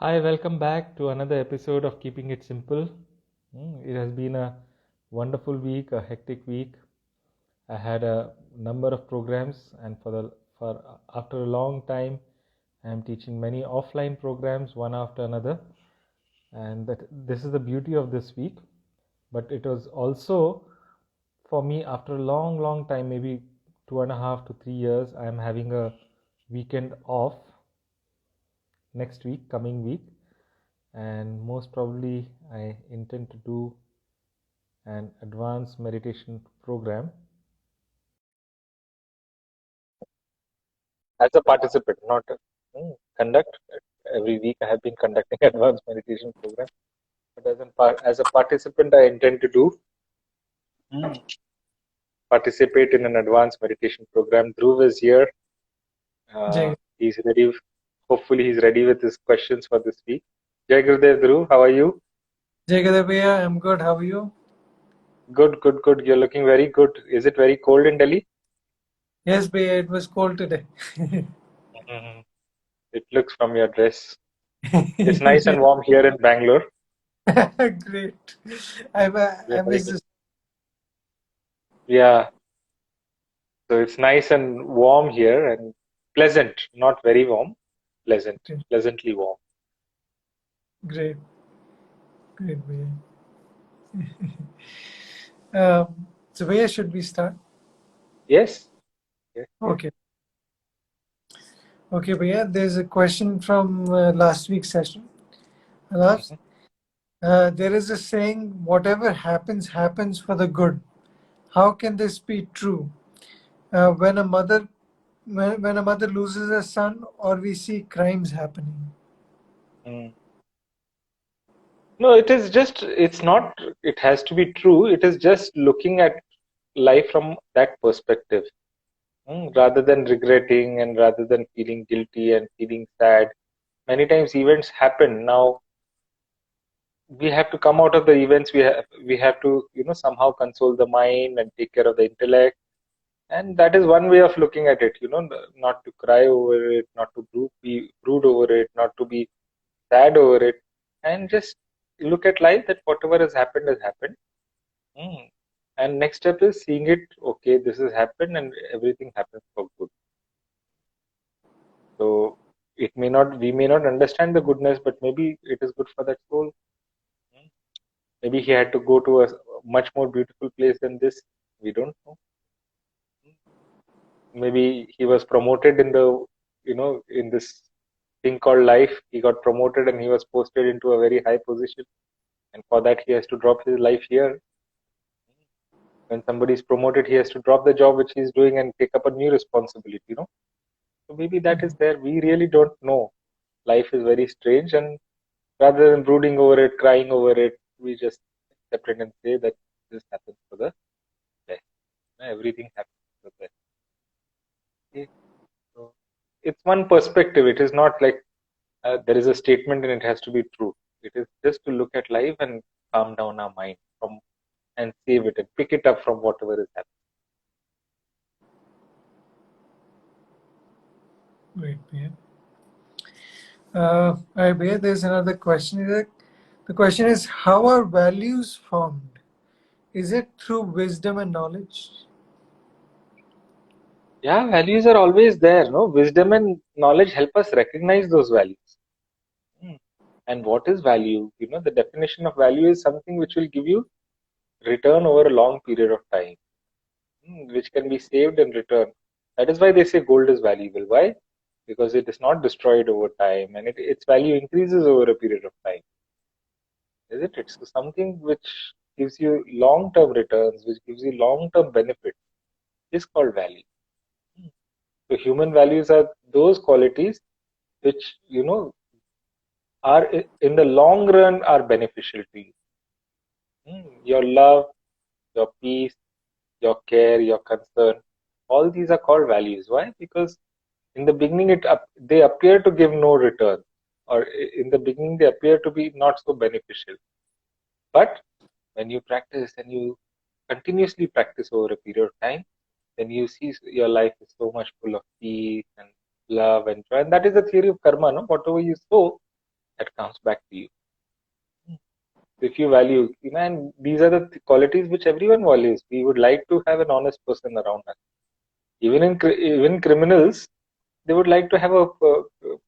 Hi, welcome back to another episode of Keeping It Simple. It has been a wonderful week, a hectic week. I had a number of programs, and for after a long time, I am teaching many offline programs one after another, and this is the beauty of this week. But it was also for me after a long time, maybe 2.5 to 3 years, I am having a weekend off next week, coming week, and most probably I intend to do an advanced meditation program as a participant, not conduct. Every week I have been conducting advanced meditation program, but as a participant, I intend to do participate in an advanced meditation program. Dhruv is here. Jai, He's ready. Hopefully, he's ready with his questions for this week. Jai Gurudev, Dhruv, how are you? Jai Gadabaya, I'm good. How are you? Good. You're looking very good. Is it very cold in Delhi? Yes, Bhaiya, it was cold today. Mhm. It looks from your dress. It's nice and warm here in Bangalore. Great. I We're miss having, this. yeah, so it's nice and warm here and pleasant, not very warm, pleasant, pleasantly warm. Great, great, Bhaiya. So, Bhaiya, should we start? Yes, yes. Okay. Okay, Bhaiya, there's a question from last week's session. Alas, Mhm. there is a saying, whatever happens, happens for the good. How can this be true? When a mother when a mother loses a son or we see crimes happening. Mm. No, it's not, it has to be true. It is just looking at life from that perspective, rather than regretting and rather than feeling guilty and feeling sad. Many times events happen. Now, we have to come out of the events. We have to, somehow console the mind and take care of the intellect. And that is one way of looking at it, not to cry over it, not to be brood over it, not to be sad over it, and just look at life that whatever has happened has happened. Mm. And next step is seeing it, okay, this has happened and everything happens for good. So we may not understand the goodness, but maybe it is good for that soul. Mm. Maybe he had to go to a much more beautiful place than this. We don't know. Maybe he was promoted in in this thing called life. He got promoted and he was posted into a very high position, and for that he has to drop his life here. When somebody is promoted, he has to drop the job which he's doing and take up a new responsibility. So maybe that is there. We really don't know. Life is very strange, and rather than brooding over it, crying over it, we just accept it and say that this happens for the best. Everything happens for the best. Okay? So it's one perspective. It is not like there is a statement and it has to be true. It is just to look at life and calm down our mind from and save it and pick it up from whatever is happening. Great, Bhaiya. All right, Bhaiya, there's another question here. The question is, how are values formed? Is it through wisdom and knowledge? Yeah, values are always there. No, wisdom and knowledge help us recognize those values. Hmm. And what is value? The definition of value is something which will give you return over a long period of time, which can be saved and returned. That is why they say gold is valuable. Why? Because it is not destroyed over time and its value increases over a period of time. Isn't it? So something which gives you long-term returns, which gives you long-term benefit, is called value. Hmm. So human values are those qualities which are in the long run are beneficial to you. Your love, your peace, your care, your concern, all these are called values. Why? Because in the beginning they appear to give no return, or in the beginning they appear to be not so beneficial. But when you practice and you continuously practice over a period of time, then you see your life is so much full of peace and love and joy. And that is the theory of karma, no? Whatever you sow that comes back to you. If you value, and these are the qualities which everyone values. We would like to have an honest person around us. Even criminals, they would like to have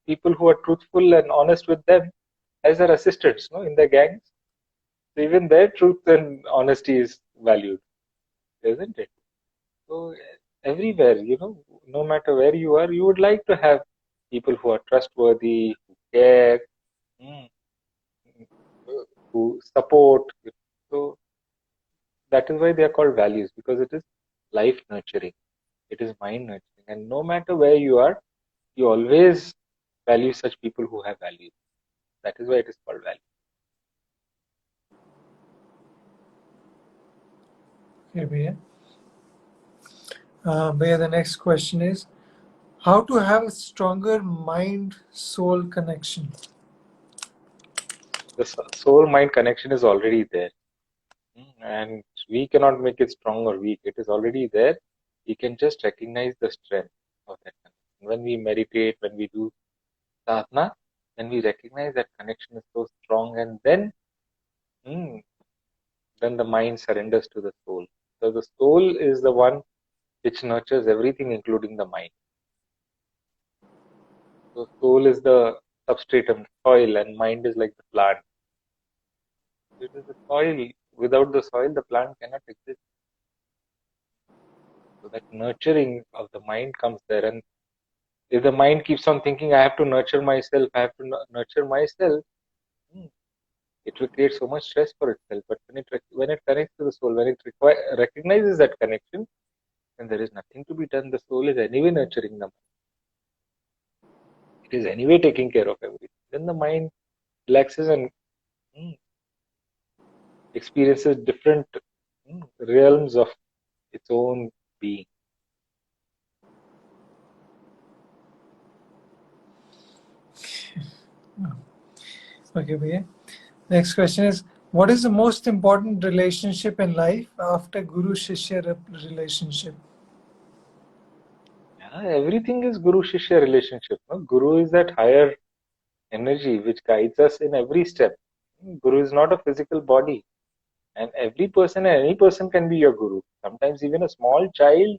people who are truthful and honest with them as their assistants, in their gangs. So even their truth and honesty is valued, isn't it? So everywhere, no matter where you are, you would like to have people who are trustworthy, who care, mm, who support. So that is why they are called values, because it is life nurturing, it is mind nurturing, and no matter where you are, you always value such people who have values. That is why it is called value. Okay, Bhaiya. Bhaiya, the next question is how to have a stronger mind-soul connection. The soul mind connection is already there, and we cannot make it strong or weak. It is already there. We can just recognize the strength of that connection. When we meditate, when we do sadhana, then we recognize that connection is so strong, and then the mind surrenders to the soul. So the soul is the one which nurtures everything, including the mind. So soul is the substratum, soil, and mind is like the plant. It is the soil. Without the soil, the plant cannot exist. So that nurturing of the mind comes there. And if the mind keeps on thinking, I have to nurture myself, I have to nurture myself, it will create so much stress for itself. But when it connects to the soul, when it recognizes that connection, then there is nothing to be done. The soul is anyway nurturing the mind. It is anyway taking care of everything. Then the mind relaxes and experiences different realms of its own being. Okay, Bhaiya. Next question is what is the most important relationship in life after Guru Shishya relationship? Yeah, everything is Guru Shishya relationship. No? Guru is that higher energy which guides us in every step. Guru is not a physical body, and every person and any person can be your Guru. Sometimes even a small child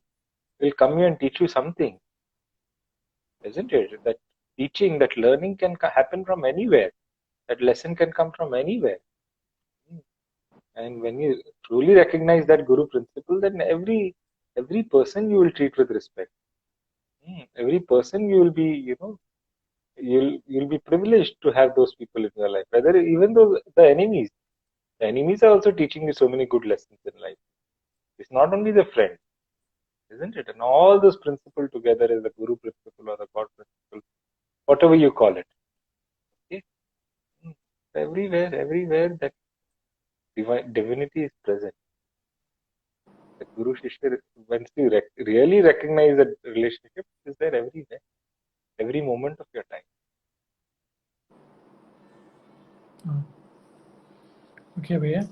will come here and teach you something, isn't it? That teaching, that learning can happen from anywhere. That lesson can come from anywhere. And when you truly recognize that Guru principle, then every person you will treat with respect. Every person you will be, you'll be privileged to have those people in your life. Whether even though the enemies are also teaching you so many good lessons in life. It's not only the friend, isn't it? And all those principles together is the Guru principle or the God principle, whatever you call it. Okay? Everywhere that divinity is present. The Guru Shishya, once you really recognize that relationship, is there everywhere, every moment of your time. Okay, Bhaiya.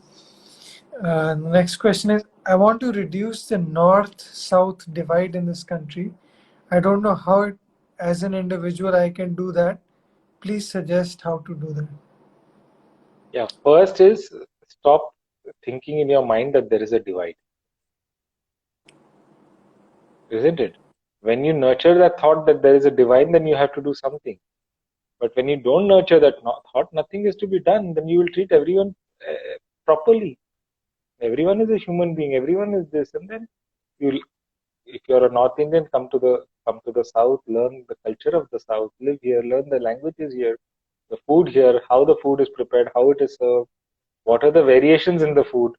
The next question is I want to reduce the north-south divide in this country. I don't know how, as an individual, I can do that. Please suggest how to do that. Yeah, first is stop thinking in your mind that there is a divide. Isn't it? When you nurture that thought that there is a divide, then you have to do something. But when you don't nurture that thought, nothing is to be done. Then you will treat everyone properly. Everyone is a human being. Everyone is this, and then you'll. If you're a North Indian, come to the South, learn the culture of the South, live here, learn the languages here, the food here, how the food is prepared, how it is served, what are the variations in the food.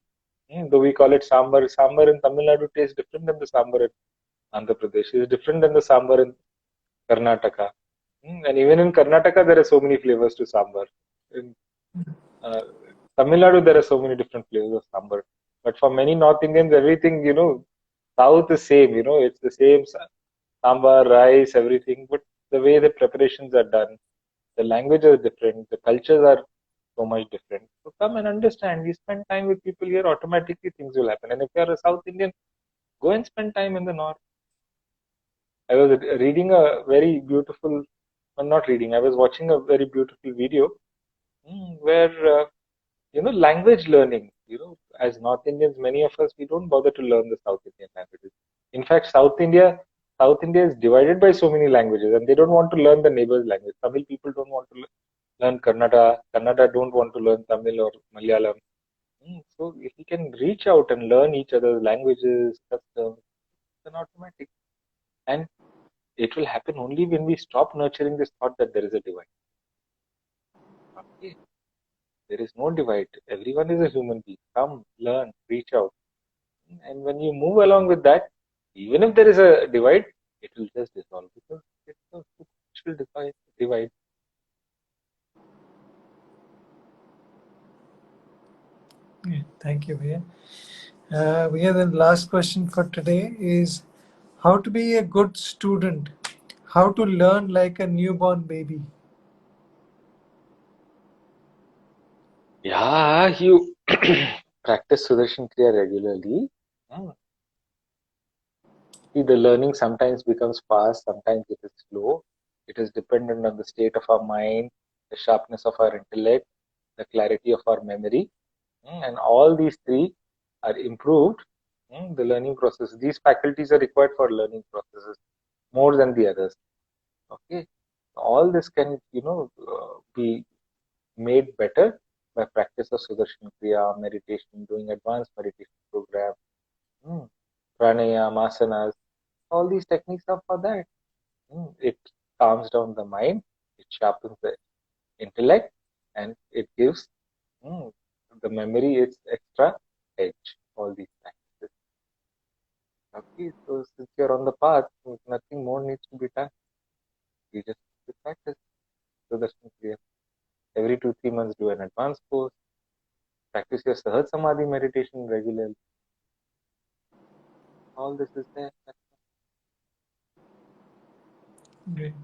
Though we call it sambar, sambar in Tamil Nadu tastes different than the sambar in Andhra Pradesh. It's different than the sambar in Karnataka. And even in Karnataka, there are so many flavors to sambar. In Tamil Nadu, there are so many different flavors of sambar. But for many North Indians, everything, South is same, it's the same sambar, rice, everything. But the way the preparations are done, the languages are different, the cultures are so much different. So come and understand. You spend time with people here, automatically things will happen. And if you are a South Indian, go and spend time in the North. I was reading a very beautiful, well, not reading, I was watching a very beautiful video where language learning. As North Indians, many of us, we don't bother to learn the South Indian languages. In fact, South India is divided by so many languages, and they don't want to learn the neighbor's language. Tamil people don't want to learn Kannada. Kannada don't want to learn Tamil or Malayalam. So if we can reach out and learn each other's languages, customs, then automatic. And it will happen only when we stop nurturing this thought that there is a divide. Okay. There is no divide. Everyone is a human being. Come, learn, reach out. And when you move along with that, even if there is a divide, it will just dissolve because it's a superficial divide. Yeah, thank you, Bhaiya. Bhaiya, the last question for today is how to be a good student, how to learn like a newborn baby. Yeah, you practice Sudarshan Kriya regularly. See, the learning sometimes becomes fast, sometimes it is slow. It is dependent on the state of our mind, the sharpness of our intellect, the clarity of our memory. And all these three are improved. The learning process. These faculties are required for learning processes more than the others. Okay, all this can be made better by practice of Sudarshan Kriya, meditation, doing advanced meditation program, mm, pranayama, asanas. All these techniques are for that. It calms down the mind, it sharpens the intellect, and it gives the memory its extra edge. All these practices. Okay, so since you're on the path, nothing more needs to be done. You just have to practice Sudarshan Kriya. Every 2-3 months, do an advanced course. Practice your Sahaj Samadhi meditation regularly. All this is there. Great.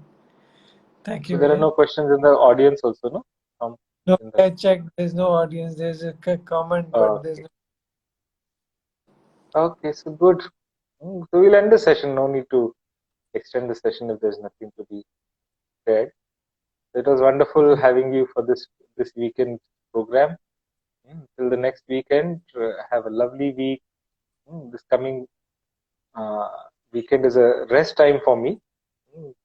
Thank So you, there are Bhaiya. no questions in the audience also, no? Um, No, in the I checked. There's no audience. There's a comment, but there's okay. no. Okay, so good. So we'll end the session. No need to extend the session if there's nothing to be said. It was wonderful having you for this weekend program. Till the next weekend, have a lovely week. This coming uh, weekend is a rest time for me.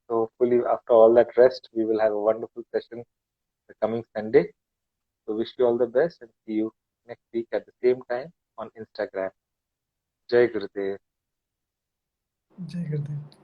So hopefully, after all that rest, we will have a wonderful session the coming Sunday. So wish you all the best and see you next week at the same time on Instagram. Jai Gurudev. Jai Gurudev.